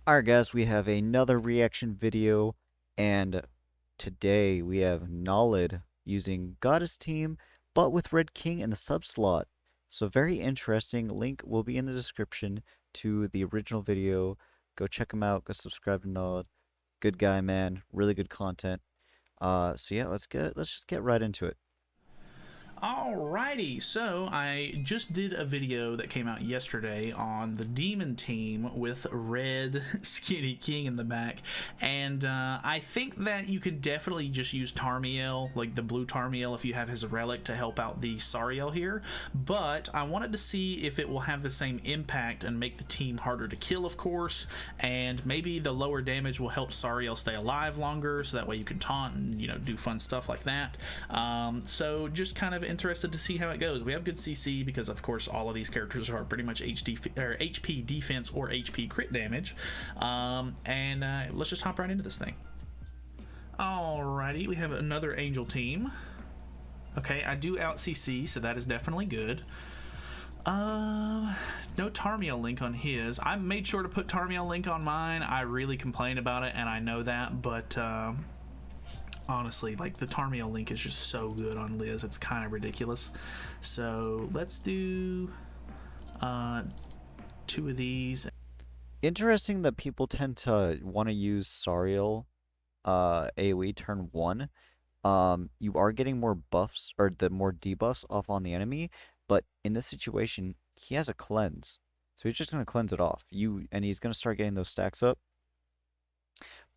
Alright guys, we have another reaction video, and today we have Nalyd using Goddess Team, but with Red King in the sub slot. So very interesting. Link will be in the description to the original video. Go check him out, go subscribe to Nalyd. Good guy, man. Really good content. So yeah, let's just get right into it. Alrighty, so I just did a video that came out yesterday on the Demon team with Red Skinny King in the back, and I think that you could definitely just use Tarmiel, like the blue Tarmiel, if you have his relic to help out the Sariel here, but I wanted to see if it will have the same impact and make the team harder to kill, of course, and maybe the lower damage will help Sariel stay alive longer, so that way you can taunt and, you know, do fun stuff like that. So just kind of interested to see how it goes. We have good CC because, of course, all of these characters are pretty much HP defense or HP crit damage. Let's just hop right into this thing. Alrighty, we have another Angel team. Okay, I do out CC, so that is definitely good. No Tarmiel link on his. I made sure to put Tarmiel link on mine. I really complain about it, and I know that, but honestly, like, the Tarmiel link is just so good on Liz, it's kind of ridiculous. So let's do two of these. Interesting that people tend to want to use Sariel AoE turn 1. You are getting more buffs, or the more debuffs off on the enemy, but in this situation, he has a cleanse. So he's just going to cleanse it off. And he's going to start getting those stacks up.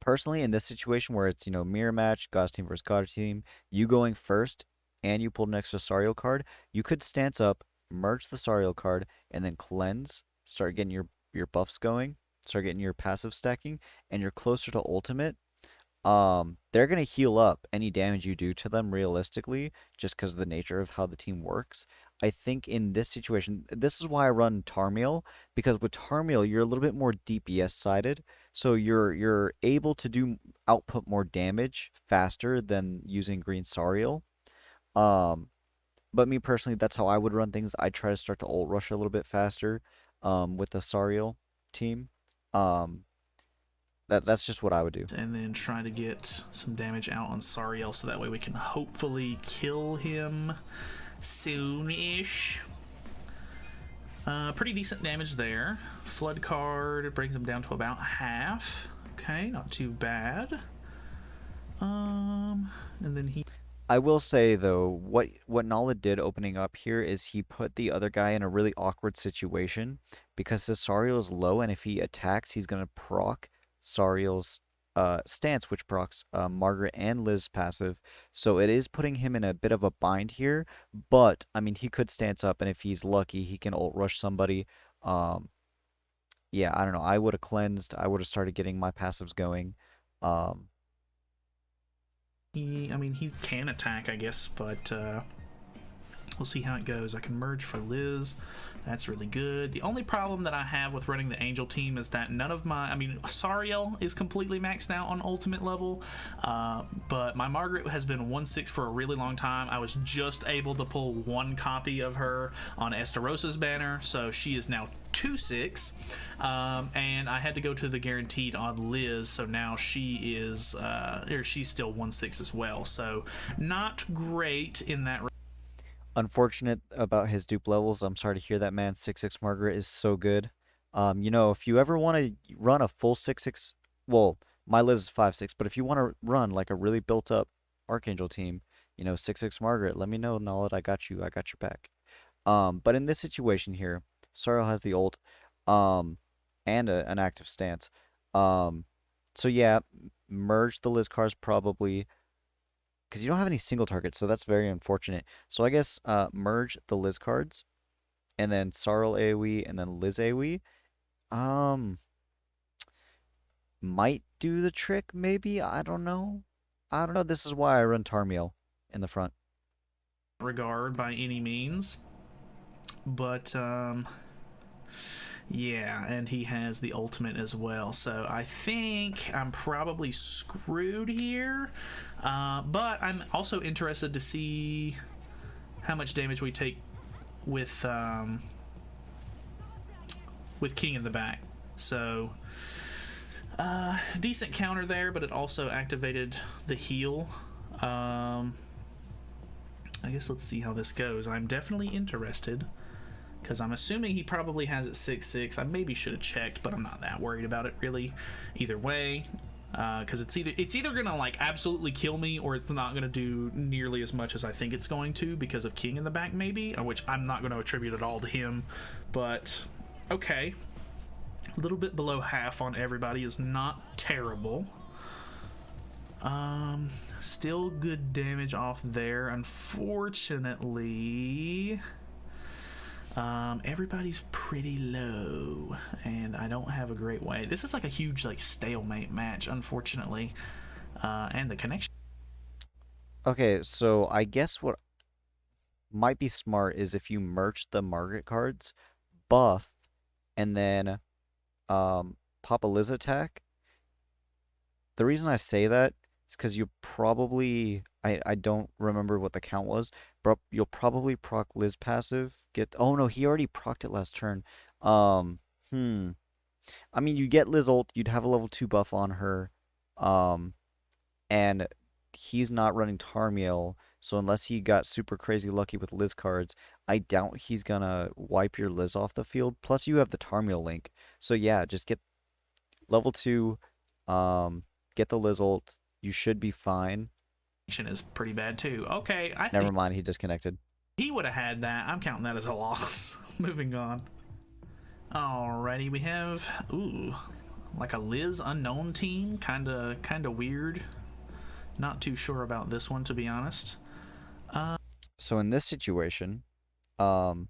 Personally, in this situation where it's, mirror match, God's team versus God's team, you going first and you pulled an extra Sariel card, you could stance up, merge the Sariel card, and then cleanse, start getting your buffs going, start getting your passive stacking, and you're closer to ultimate. They're going to heal up any damage you do to them realistically, just because of the nature of how the team works. I think in this situation, this is why I run Tarmiel, because with Tarmiel, you're a little bit more DPS sided, so you're able to output more damage faster than using Green Sariel. But me personally, that's how I would run things. I try to start to ult rush a little bit faster, with the Sariel team. That's just what I would do. And then try to get some damage out on Sariel so that way we can hopefully kill him soon-ish. Pretty decent damage there. Flood card, it brings him down to about half. Okay, not too bad. And then he... I will say though, what Nalyd did opening up here is he put the other guy in a really awkward situation because his Sariel is low, and if he attacks, he's gonna proc Sariel's stance, which procs Margaret and Liz passive. So it is putting him in a bit of a bind here, but I mean, he could stance up, and if he's lucky, he can ult rush somebody. Yeah, I don't know. I would have cleansed. I would have started getting my passives going. I mean, he can attack, I guess, but we'll see how it goes. I can merge for Liz. That's really good. The only problem that I have with running the Angel team is that none of my... I mean, Sariel is completely maxed out on ultimate level, but my Margaret has been 1/6 for a really long time. I was just able to pull one copy of her on Esterosa's banner, so she is now 2/6, and I had to go to the guaranteed on Liz, so now she is, she's still 1/6 as well, so not great in that. Unfortunate about his dupe levels. I'm sorry to hear that, man. 6/6 Margaret is so good. If you ever want to run a full 6/6, well, my Liz is 5/6, but if you want to run like a really built up Archangel team, 6/6 Margaret, let me know, Nalyd. I got you. I got your back. But in this situation here, Sariel has the ult, and an active stance. So yeah, merge the Liz cards probably, because you don't have any single targets, so that's very unfortunate. So I guess merge the Liz cards, and then Sariel AoE, and then Liz AoE. Might do the trick, maybe. I don't know. This is why I run Tarmiel in the front. Regard by any means, but yeah, and he has the ultimate as well, so I think I'm probably screwed here, but I'm also interested to see how much damage we take with King in the back. So Decent counter there, but it also activated the heal. Um, I guess let's see how this goes. I'm definitely interested because I'm assuming he probably has it 6/6. I maybe should have checked, but I'm not that worried about it really. Either way, because it's either gonna like absolutely kill me or it's not gonna do nearly as much as I think it's going to because of King in the back maybe, which I'm not going to attribute at all to him. But okay, a little bit below half on everybody is not terrible. Still good damage off there. Unfortunately, everybody's pretty low, and I don't have a great way. This is like a huge like stalemate match, unfortunately, and the connection. Okay, so I guess what might be smart is if you merge the Margaret cards, buff, and then pop a Liz attack. The reason I say that is because you probably I don't remember what the count was, but you'll probably proc Liz passive. Get oh no, he already procced it last turn. Um, hmm. I mean, you get Liz ult, you'd have a level 2 buff on her. Um, and he's not running Tarmiel, so unless he got super crazy lucky with Liz cards, I doubt he's gonna wipe your Liz off the field. Plus, you have the Tarmiel link, so yeah, just get level 2, um, get the Liz ult. You should be fine. Is pretty bad too. Okay, I Never think mind, he disconnected. he would have had that. I'm counting that as a loss. Moving on. Alrighty, we have like a Liz unknown team, kinda weird. Not too sure about this one to be honest. So in this situation, um,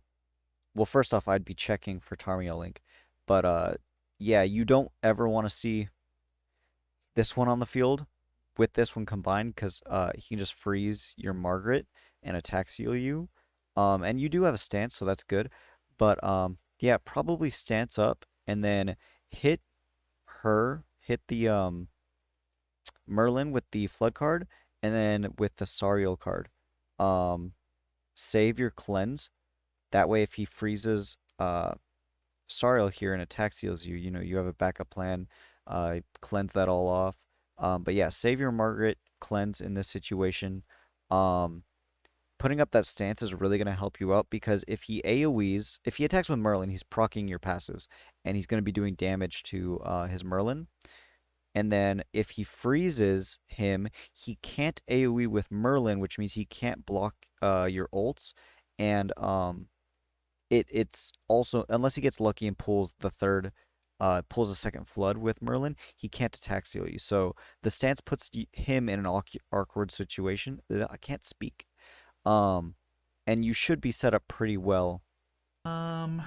well, first off, I'd be checking for Tarmiel link, but yeah, you don't ever want to see this one on the field with this one combined because he can just freeze your Margaret and attack seal you. And you do have a stance, so that's good. But yeah, probably stance up and then hit hit the Merlin with the flood card, and then with the Sariel card. Um, Save your cleanse. That way, if he freezes Sariel here and attack seals you, you have a backup plan. Cleanse that all off. But yeah, save your Margaret, cleanse in this situation. Um, Putting up that stance is really going to help you out because if he attacks with Merlin, he's proccing your passives and he's going to be doing damage to his Merlin. And then if he freezes him, he can't AoE with Merlin, which means he can't block your ults. And it's also, unless he gets lucky and pulls a second flood with Merlin, he can't attack seal you. So the stance puts him in an awkward situation. I can't speak. Um, and you should be set up pretty well. Um,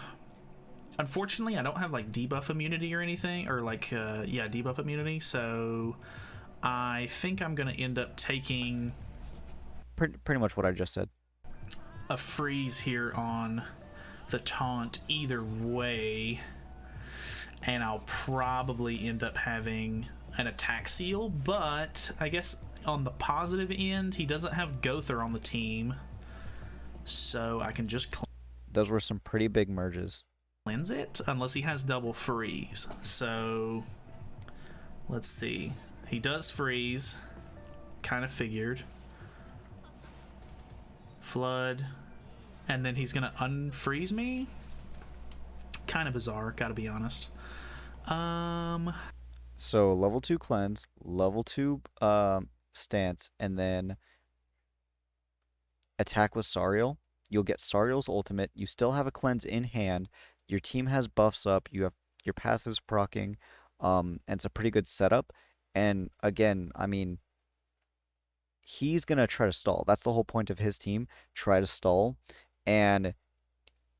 Unfortunately, I don't have like debuff immunity or anything, or like yeah, debuff immunity. So I think I'm gonna end up taking Pretty much what I just said. a freeze here on the taunt either way, and I'll probably end up having an attack seal. But I guess on the positive end, he doesn't have Gother on the team, so I can just Those were some pretty big merges. cleanse it unless he has double freeze. So let's see. He does freeze. Kind of figured. Flood. And then he's going to unfreeze me? Kind of bizarre, gotta be honest. So level 2 cleanse, level 2 stance, and then attack with Sariel. You'll get Sariel's ultimate. You still have a cleanse in hand. Your team has buffs up. You have your passives proccing. And it's a pretty good setup. And again, I mean, he's gonna try to stall. That's the whole point of his team. Try to stall, and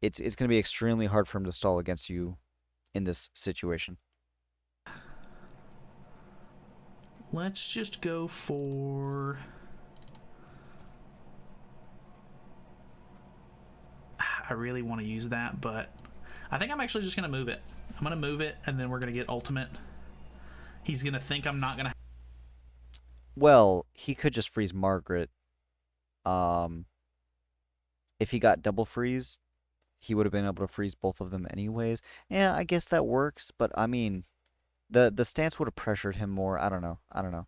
it's gonna be extremely hard for him to stall against you in this situation. Let's just go for... I really want to use that, but I think I'm actually just going to move it. I'm going to move it, and then we're going to get ultimate. He's going to think I'm not going to... Well, he could just freeze Margaret. Um, if he got double freeze, he would have been able to freeze both of them anyways. Yeah, I guess that works, but I mean, The stance would have pressured him more. I don't know. I don't know.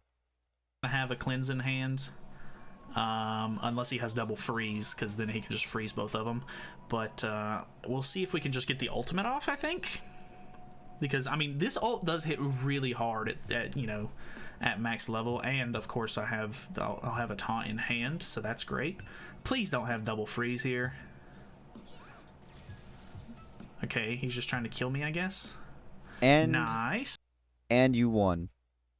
I have a cleanse in hand, unless he has double freeze, because then he can just freeze both of them. But we'll see if we can just get the ultimate off, I think. Because, I mean, this ult does hit really hard at at max level. And, of course, I'll have a taunt in hand, so that's great. Please don't have double freeze here. Okay, he's just trying to kill me, I guess. And Nice. and you won.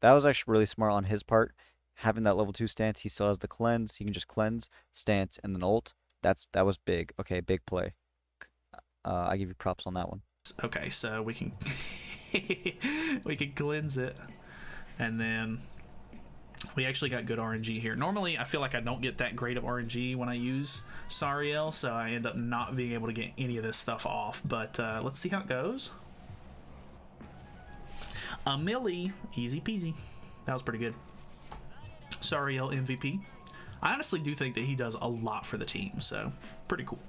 That was actually really smart on his part. Having that level 2 stance, he still has the cleanse. He can just cleanse, stance, and then ult. That was big. Okay, big play. I give you props on that one. Okay, so we can we can cleanse it, and then we actually got good RNG here. Normally, I feel like I don't get that great of RNG when I use Sariel, so I end up not being able to get any of this stuff off. But let's see how it goes. A milli, easy peasy. That was pretty good. Sariel MVP. I honestly do think that he does a lot for the team, so pretty cool.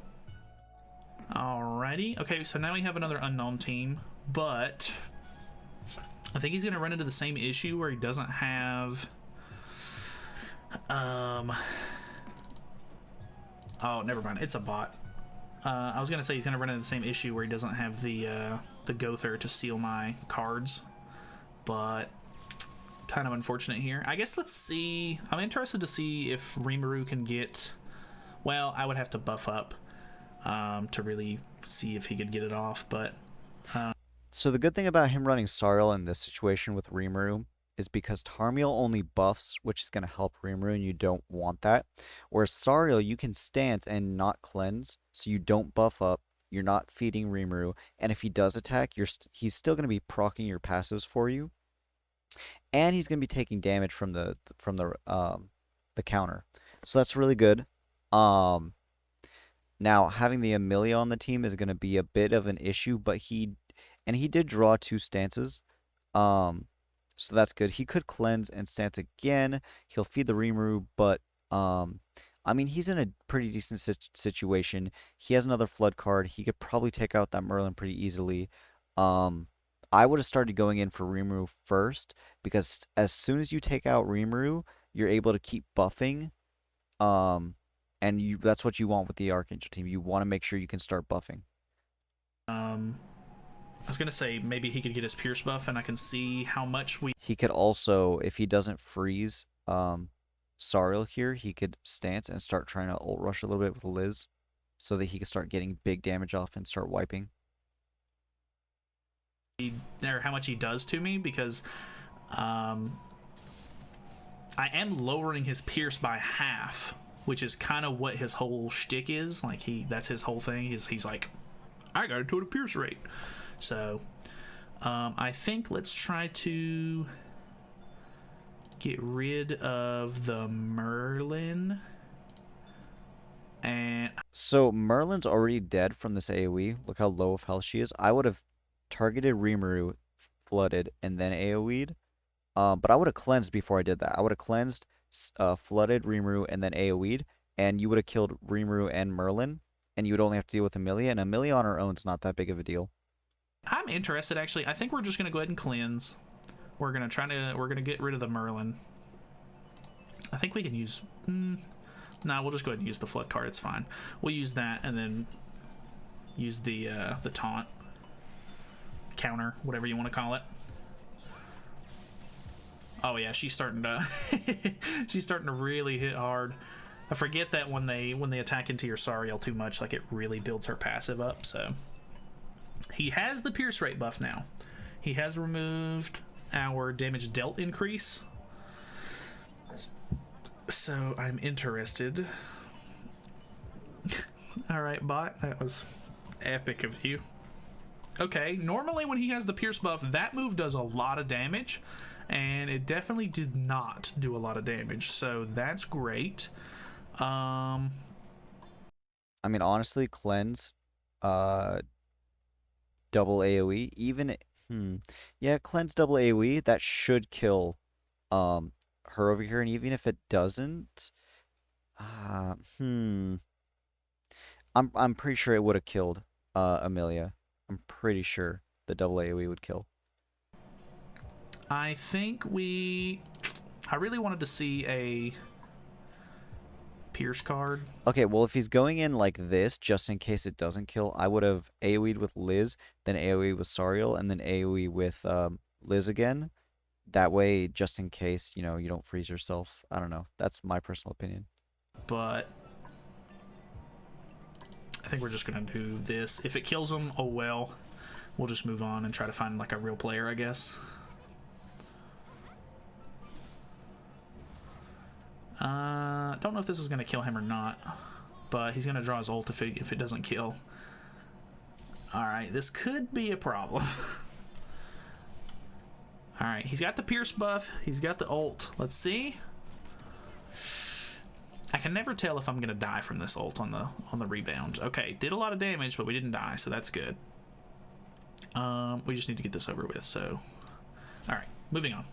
Alrighty. Okay, so now we have another unknown team, but I think he's going to run into the same issue where he doesn't have... Oh, never mind. It's a bot. I was going to say he's going to run into the same issue where he doesn't have the Gother to steal my cards, but kind of unfortunate here. I guess let's see. I'm interested to see if Rimuru can get... Well, I would have to buff up to really see if he could get it off, but... So the good thing about him running Sariel in this situation with Rimuru is because Tarmiel only buffs, which is going to help Rimuru, and you don't want that. Whereas Sariel, you can stance and not cleanse, so you don't buff up, you're not feeding Rimuru, and if he does attack, he's still going to be proccing your passives for you, and he's going to be taking damage from the counter. So that's really good. Now having the Amelia on the team is going to be a bit of an issue, but he did draw 2 stances. So that's good. He could cleanse and stance again. He'll feed the Rimuru, but I mean, he's in a pretty decent situation. He has another flood card. He could probably take out that Merlin pretty easily. I would have started going in for Rimuru first, because as soon as you take out Rimuru, you're able to keep buffing. And that's what you want with the Archangel team. You want to make sure you can start buffing. I was gonna say maybe he could get his Pierce buff, and I can see how much we... He could also, if he doesn't freeze Sariel here, he could stance and start trying to ult rush a little bit with Liz, so that he can start getting big damage off and start wiping. Or how much he does to me, because I am lowering his Pierce by half, which is kind of what his whole shtick is. Like that's his whole thing. He's like, I got a total Pierce rate. So, I think let's try to get rid of the Merlin. And so Merlin's already dead from this AoE. Look how low of health she is. I would have targeted Rimuru, flooded, and then AoE'd. But I would have cleansed before I did that. I would have cleansed, flooded Rimuru, and then AoE'd, and you would have killed Rimuru and Merlin, and you would only have to deal with Amelia, and Amelia on her own is not that big of a deal. I'm interested, actually. I think we're just gonna go ahead and cleanse. We're gonna get rid of the Merlin. I think we can use... Nah, we'll just go ahead and use the flood card. It's fine. We'll use that and then use the taunt counter, whatever you want to call it. Oh yeah, she's starting to she's starting to really hit hard. I forget that when they attack into your Sariel too much, like it really builds her passive up. So he has the Pierce rate buff now. He has removed our damage dealt increase. So I'm interested. Alright, bot. That was epic of you. Okay, normally when he has the Pierce buff, that move does a lot of damage. And it definitely did not do a lot of damage. So that's great. I mean, honestly, cleanse, double AoE, even, yeah, cleanse double AoE, that should kill, her over here, and even if it doesn't, I'm pretty sure it would have killed, Amelia. I'm pretty sure the double AoE would kill. I think I really wanted to see a Pierce card. Okay, well, if he's going in like this, just in case it doesn't kill, I would have AoE'd with Liz, then AoE with Sariel, and then AoE with Liz again. That way, just in case, you don't freeze yourself. I don't know. That's my personal opinion. But I think we're just gonna do this. If it kills him, oh well. We'll just move on and try to find like a real player, I guess. Don't know if this is gonna kill him or not, but he's gonna draw his ult if it doesn't kill. All right, this could be a problem. All right, he's got the Pierce buff. He's got the ult. Let's see. I can never tell if I'm gonna die from this ult on the rebound. Okay, did a lot of damage, but we didn't die, so that's good. We just need to get this over with. So, all right, moving on.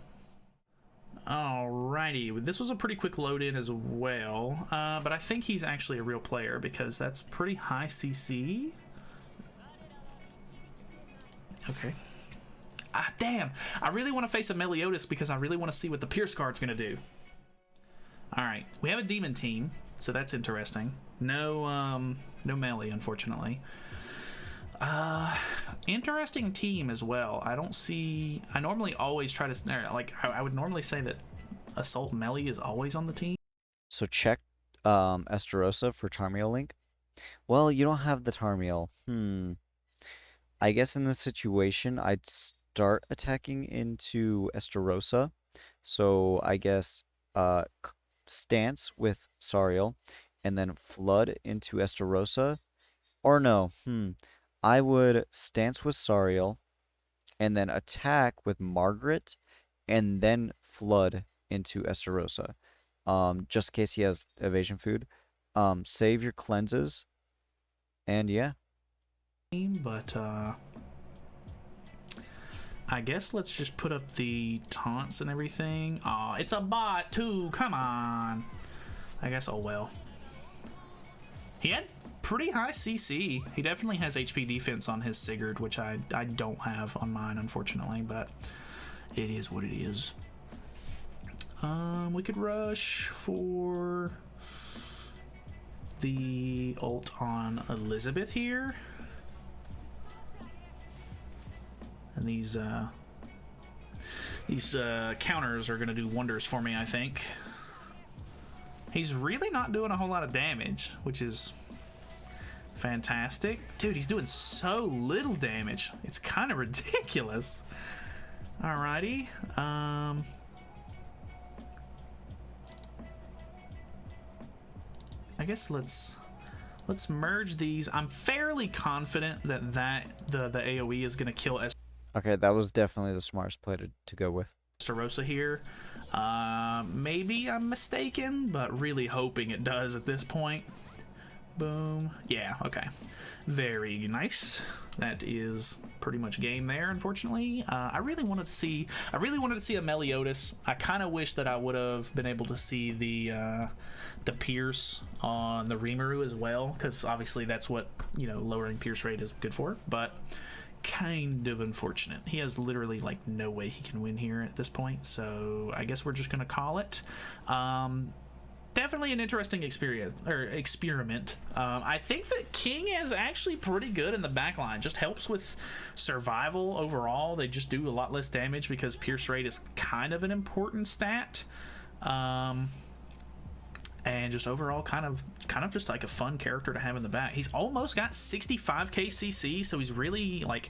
Alrighty, this was a pretty quick load in as well, but I think he's actually a real player because that's pretty high CC. Okay. Ah, damn! I really want to face a Meliodas because I really want to see what the Pierce card's gonna do. Alright, we have a demon team, so that's interesting. No melee, unfortunately. Interesting team as well. I normally always try to, like, I would normally say that Assault Melee is always on the team. So check Estarossa for Tarmiel Link. Well, you don't have the Tarmiel. I guess in this situation, I'd start attacking into Estarossa. So I guess stance with Sariel, and then flood into Estarossa. Or no, I would stance with Sariel, and then attack with Margaret, and then flood into Estarossa. Just in case he has evasion food. Save your cleanses, and yeah. But I guess let's just put up the taunts and everything. Aw, it's a bot too. Come on. I guess, oh well. He had pretty high CC. He definitely has HP defense on his Sigurd, which I don't have on mine, unfortunately, but it is what it is. We could rush for the ult on Elizabeth here. And these counters are going to do wonders for me, I think. He's really not doing a whole lot of damage, which is fantastic. Dude, he's doing so little damage. It's kind of ridiculous. Alrighty. I guess let's merge these. I'm fairly confident that the AoE is going to kill Okay, that was definitely the smartest play to go with. Estarossa here. Maybe I'm mistaken, but really hoping it does at this point. Boom. Yeah, okay. Very nice. That is pretty much game there, unfortunately. I really wanted to see a Meliodas. I kind of wish that I would have been able to see the Pierce on the Rimuru as well, because obviously that's what, lowering Pierce rate is good for, but kind of unfortunate. He has literally like no way he can win here at this point, so I guess we're just gonna call it. Definitely an interesting experiment. I think that King is actually pretty good in the backline. Just helps with survival overall. They just do a lot less damage because Pierce rate is kind of an important stat. And just overall kind of just like a fun character to have in the back. He's almost got 65k CC, so he's really like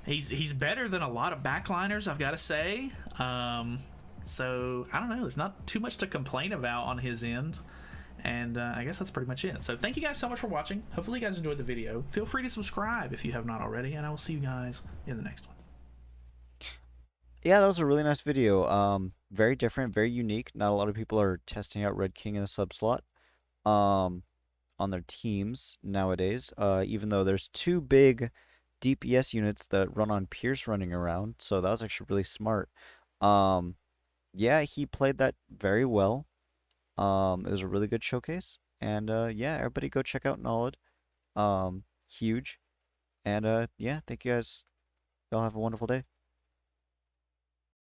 he's better than a lot of backliners, I've got to say. So I don't know, there's not too much to complain about on his end, and I guess that's pretty much it. So thank you guys so much for watching. Hopefully you guys enjoyed the video. Feel free to subscribe if you have not already, and I will see you guys in the next one. Yeah, that was a really nice video. Very different, very unique. Not a lot of people are testing out Red King in the sub slot on their teams nowadays. Even though there's two big DPS units that run on Pierce running around, so that was actually really smart. Yeah, he played that very well. It was a really good showcase, and yeah, everybody go check out Nalyd. Huge, and yeah, thank you guys. Y'all have a wonderful day.